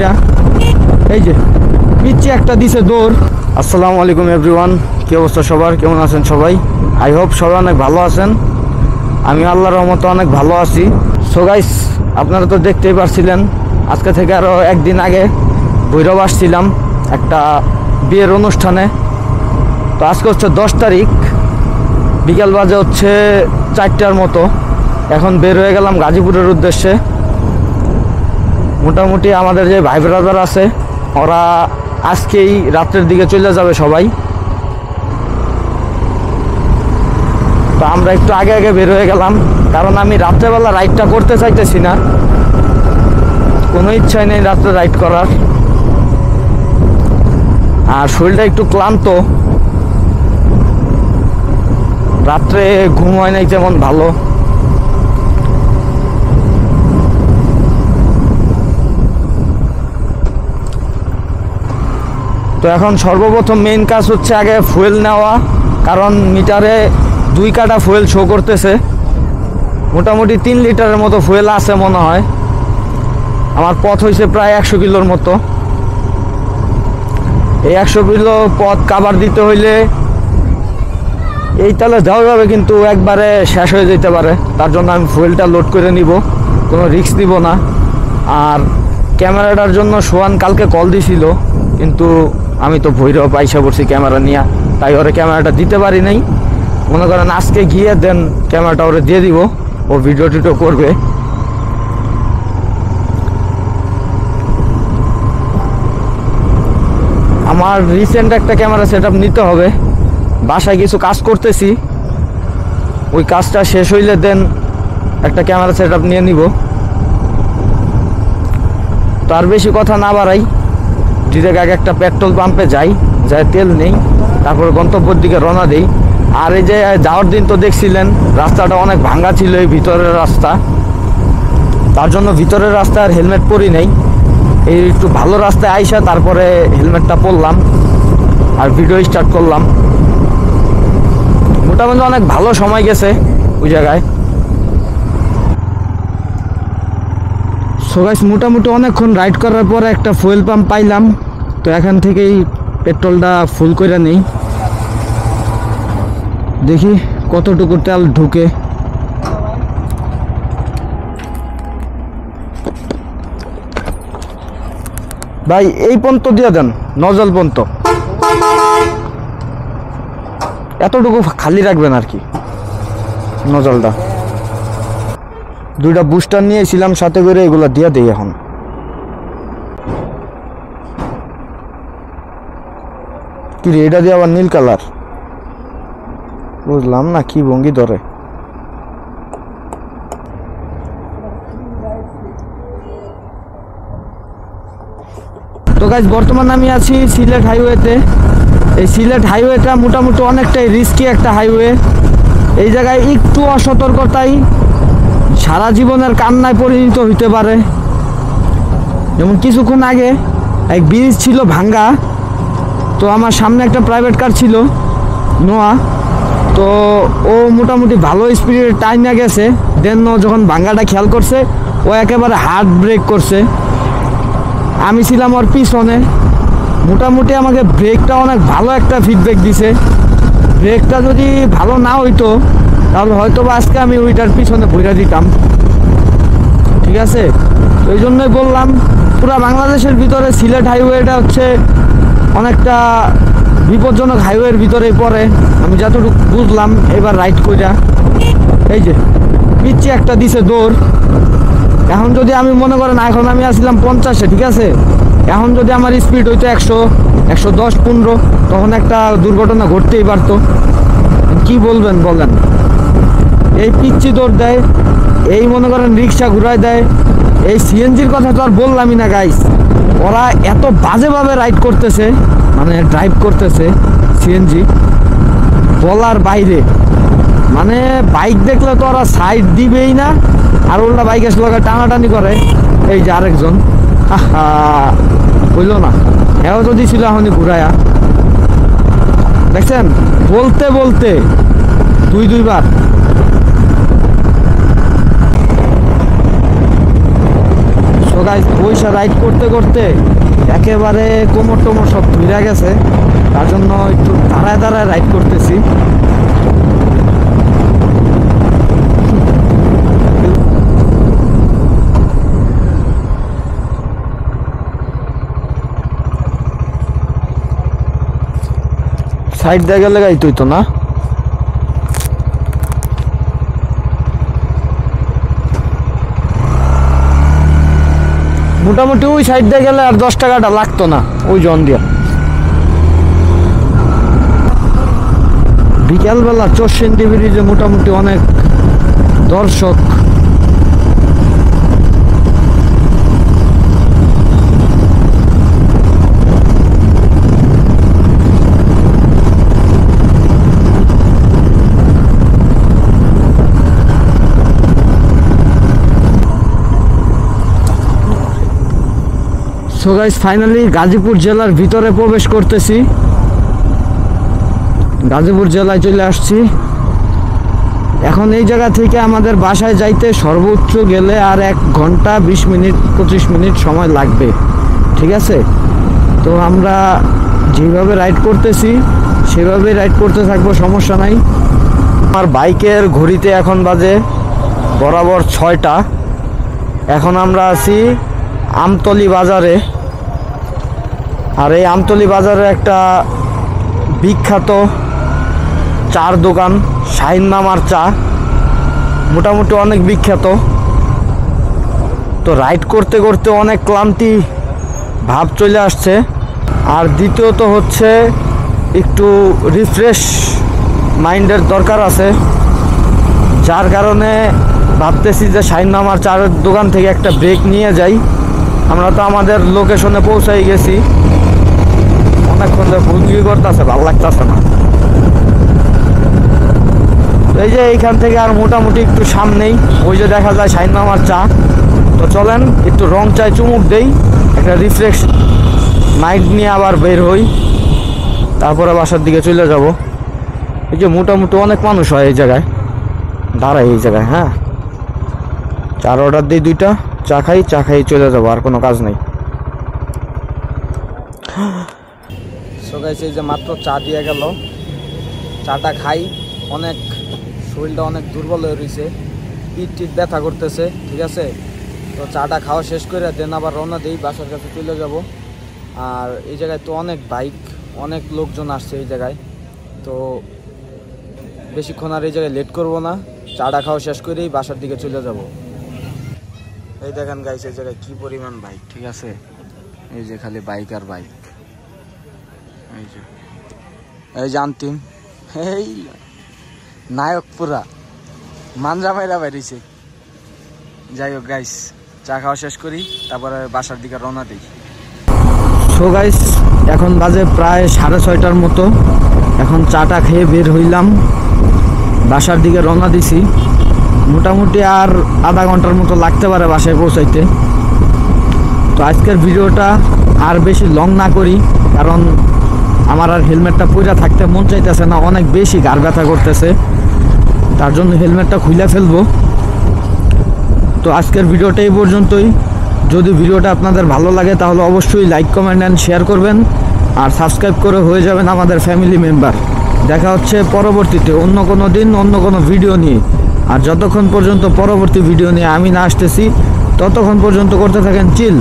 কইরা। এই যে পিচ্ছি একটা দিছে দৌড়। আসসালামু আলাইকুম এভরিওয়ান, কি অবস্থা সবার, কেমন আছেন সবাই? আই হোপ সবাই অনেক ভালো আছেন। আমি আল্লাহর রহমতে অনেক ভালো আছি। সো গাইস, আপনারা তো দেখতেই পারছিলেন আজকে থেকে আরও একদিন আগে ভৈরব আসছিলাম একটা বিয়ের অনুষ্ঠানে। তো আজকে হচ্ছে 10 তারিখ, বিকাল বাজে হচ্ছে 4টার মতো। এখন বের হয়ে গেলাম গাজীপুরের উদ্দেশ্যে। মোটামুটি আমাদের যে ভাই ব্রাদার আছে ওরা আজকেই রাত্রের দিকে চলে যাবে সবাই। তো আমরা একটু আগে আগে বের হয়ে গেলাম, কারণ আমি রাত্রেবেলা রাইডটা করতে চাইতেছি না, কোনো ইচ্ছাই নেই রাত্রে রাইড করার। আর শরীরটা একটু ক্লান্ত, রাত্রে ঘুম হয় নাই তেমন ভালো। তো এখন সর্বপ্রথম মেইন কাজ হচ্ছে আগে ফুয়েল নেওয়া, কারণ মিটারে 2 কাটা ফুয়েল শো করতেছে। মোটামুটি 3 লিটারের মতো ফুয়েল আছে মনে হয়। আমার পথ হয়েছে প্রায় 100 কিলোর মতো। এই 100 কিলো পথ কাভার দিতে হইলে এই তাহলে যাওয়া যাবে, কিন্তু একবারে শেষ হয়ে যেতে পারে। তার জন্য আমি ফুয়েলটা লোড করে নিব, কোনো রিস্ক নিব না। আর ক্যামেরাটার জন্য সোহান কালকে কল দিছিল, কিন্তু আমি তো ভৈরব আইসা পড়ছি ক্যামেরা নিয়ে, তাই ওরে ক্যামেরাটা দিতে পারি নাই। মনে করেন আজকে গিয়ে দেন ক্যামেরাটা ওরে দিয়ে দিব, ও ভিডিও টিডিও করবে। আমার রিসেন্ট একটা ক্যামেরা সেটআপ নিতে হবে, বাসায় কিছু কাজ করতেছি, ওই কাজটা শেষ হইলে দেন একটা ক্যামেরা সেটআপ নিয়ে নিব। তার বেশি কথা না বাড়াই, ডিরেক্ট আগে একটা পেট্রোল পাম্পে যাই, তেল নেই, তারপর গন্তব্যের দিকে রওনা দেই। আর এই যে যাওয়ার দিন তো দেখছিলেন রাস্তাটা অনেক ভাঙ্গা ছিল, এই ভিতরের রাস্তা, তার জন্য ভিতরের রাস্তায় আর হেলমেট পরি নাই। এই একটু ভালো রাস্তায় আইসা তারপরে হেলমেটটা পরলাম আর ভিডিও স্টার্ট করলাম। মোটামুটি অনেক ভালো সময় গেছে ওই জায়গায়। সো গাইস, মোটামুটি অনেকক্ষণ রাইড করার পরে একটা ফুয়েল পাম্প পাইলাম। তো এখান থেকেই পেট্রোলটা ফুল করে নেই, দেখি কতটুকু তেল ঢুকে। ভাই এই পর্যন্ত দিয়ে দেন, নজল পর্যন্ত এতটুকু খালি রাখবেন আর কি নজলটা। 2টা বুস্টার নিয়েছিলাম সাথে করে, এগুলো দিয়ে দেই এখন। কি রে, এটা দিয়ে আবার নীল কালার, বুঝলাম না কি ভঙ্গি ধরে। তো গাইস, বর্তমানে আমি আছি সিলেট হাইওয়েতে। এই সিলেট হাইওয়েটা মোটামুটি অনেকটাই রিস্কি একটা হাইওয়ে। এই জায়গায় একটু অসতর্কতাই সারা জীবনের কান্নায় পরিণত হইতে পারে। যেমন কিছুক্ষণ আগে এক ব্রিজ ছিল ভাঙ্গা, তো আমার সামনে একটা প্রাইভেট কার ছিল নোয়া, তো ও মোটামুটি ভালো স্পিডে টাইমে গেছে। দেন ও যখন ভাঙ্গাটা খেয়াল করছে, ও একেবারে হার্ড ব্রেক করছে। আমি ছিলাম ওর পিছনে, মোটামুটি আমাকে ব্রেকটা অনেক ভালো একটা ফিডব্যাক দিছে। ব্রেকটা যদি ভালো না হইতো তাহলে হয়তো বা আজকে আমি ওইটার পিছনে ঘুরে দিতাম। ঠিক আছে, তো এই জন্যই বললাম পুরা বাংলাদেশের ভিতরে সিলেট হাইওয়েটা হচ্ছে অনেকটা বিপজ্জনক হাইওয়ের ভিতরেই পড়ে, আমি যতটুকু বুঝলাম এবার রাইড কইরা। এই যে পিচ্ছি একটা দিছে দৌড়। এখন যদি আমি মনে করেন, এখন আমি আসলাম 50-এ, ঠিক আছে, এখন যদি আমার স্পিড হইতো 100, 110, 15, তখন একটা দুর্ঘটনা ঘটতেই পারতো। কি বলবেন বলেন? এই পিচ্ছি দৌড় দেয়, এই মনে করেন রিক্সা ঘুরায় দেয়। এই সিএনজির কথা তো আর বললামই না গাইস, ওরা এত বাজেভাবে রাইড করতেছে, মানে ড্রাইভ করতেছে সিএনজি, বলার বাইরে। মানে বাইক দেখলে তো ওরা সাইড দিবেই না, আর উল্টা বাইক এসে লোক টানাটানি করে। এই যে আরেকজন বুঝলো না, হ্যাঁ যদি ছিল এখনই ঘুরায়া, দেখছেন, বলতে বলতে 2-2 বার। গাইস পয়সা রাইড করতে করতে একেবারে কোমর টোমর সব ধুইরা গেছে, তার জন্য একটু দাঁড়ায় দাঁড়ায় রাইড করতেছি। সাইড দিয়ে গেলে গাইতই তো না, মোটামুটি ওই সাইড দিয়ে গেলে আর 10 টাকাটা লাগতো না ওই জন দিয়া। বিকালবেলা চরসিন্দি ব্রিজে মোটামুটি অনেক দর্শক। সো গাইস ফাইনালি গাজীপুর জেলার ভিতরে প্রবেশ করতেছি, গাজীপুর জেলায় চলে আসছি। এখন এই জায়গা থেকে আমাদের বাসায় যাইতে সর্বোচ্চ গেলে আর 1 ঘন্টা 20 মিনিট 25 মিনিট সময় লাগবে, ঠিক আছে? তো আমরা যেভাবে রাইড করতেছি সেভাবে রাইড করতে থাকবো, সমস্যা নাই। আমার বাইকের ঘড়িতে এখন বাজে বরাবর 6টা। এখন আমরা আছি আমতলী বাজারে, আর এই আমতলী বাজারে একটা বিখ্যাত চার দোকান শাহিন মামার চা, মোটামুটি অনেক বিখ্যাত। তো রাইড করতে করতে অনেক ক্লান্তি ভাব চলে আসছে, আর দ্বিতীয়ত হচ্ছে একটু রিফ্রেশ মাইন্ডের দরকার আছে, যার কারণে ভাবতেছি যে শাহিন মামার চায়ের দোকান থেকে একটা ব্রেক নিয়ে যাই। আমরা তো আমাদের লোকেশনে পৌঁছাই গেছি, অনেকক্ষণ ধরে বুঝবি করতেছে, ভালো লাগতেছে না। এই যে এইখান থেকে আর মোটামুটি একটু সামনেই ওই যে দেখা যায় শাহিন মামার চা। তো চলেন একটু রং চায় চুমুক দেই, একটা রিফ্রেশ মাইন্ড নিয়ে আবার বের হই, তারপরে বাসার দিকে চলে যাব। এই যে মোটামুটি অনেক মানুষ হয় এই জায়গায়, দাঁড়াই এই জায়গায়। হ্যাঁ, চার অর্ডার দিই, 2টা চা খাই চলে যাবো, আর কোনো কাজ নেই। সো গাইস এই যে মাত্র চা দিয়ে গেল, চাটা খাই, অনেক শরীরটা অনেক দুর্বল হয়ে রয়েছে, পিঠ ব্যথা করতেছে, ঠিক আছে? তো চাটা খাওয়া শেষ করে দেন আবার রওনা দিই, বাসার কাছে চলে যাব। আর এই জায়গায় তো অনেক বাইক, অনেক লোকজন আসছে এই জায়গায়, তো বেশিক্ষণ আর এই জায়গায় লেট করব না, চাটা খাওয়া শেষ করেই বাসার দিকে চলে যাব। এই দেখেন গাইস এই জায়গায় কি পরিমাণ বাইক, ঠিক আছে? এই যে খালি বাইক আর বাইক। এই যে আন্তিম, এই নায়ক পুরা মানজা মাইরা বাইরেছে। যাই হোক গাইস, চা খাওয়া শেষ করি, তারপরে বাসার দিকে রওনা দিই। সো গাইস এখন বাজে প্রায় 6:30টার মতো, এখন চাটা খেয়ে বের হইলাম, বাসার দিকে রওনা দিছি। মোটামুটি আর আধা ঘন্টার মতো লাগতে পারে বাসায় পৌঁছাইতে। তো আজকের ভিডিওটা আর বেশি লং না করি, কারণ আমার আর হেলমেটটা পরে থাকতে মন চাইতেছে না, অনেক বেশি ঘাড় ব্যথা করতেছে, তার জন্য হেলমেটটা খুলে ফেলবো। তো আজকের ভিডিওটা এই পর্যন্তই। যদি ভিডিওটা আপনাদের ভালো লাগে তাহলে অবশ্যই লাইক কমেন্ট অ্যান্ড শেয়ার করবেন, আর সাবস্ক্রাইব করে হয়ে যাবেন আমাদের ফ্যামিলি মেম্বার। দেখা হচ্ছে পরবর্তীতে অন্য কোনো দিন অন্য কোনো ভিডিও নিয়ে। আর যতক্ষণ পর্যন্ত পরবর্তী ভিডিও নিয়ে আমি না আসতেছি ততক্ষণ পর্যন্ত করতে থাকেন চিল।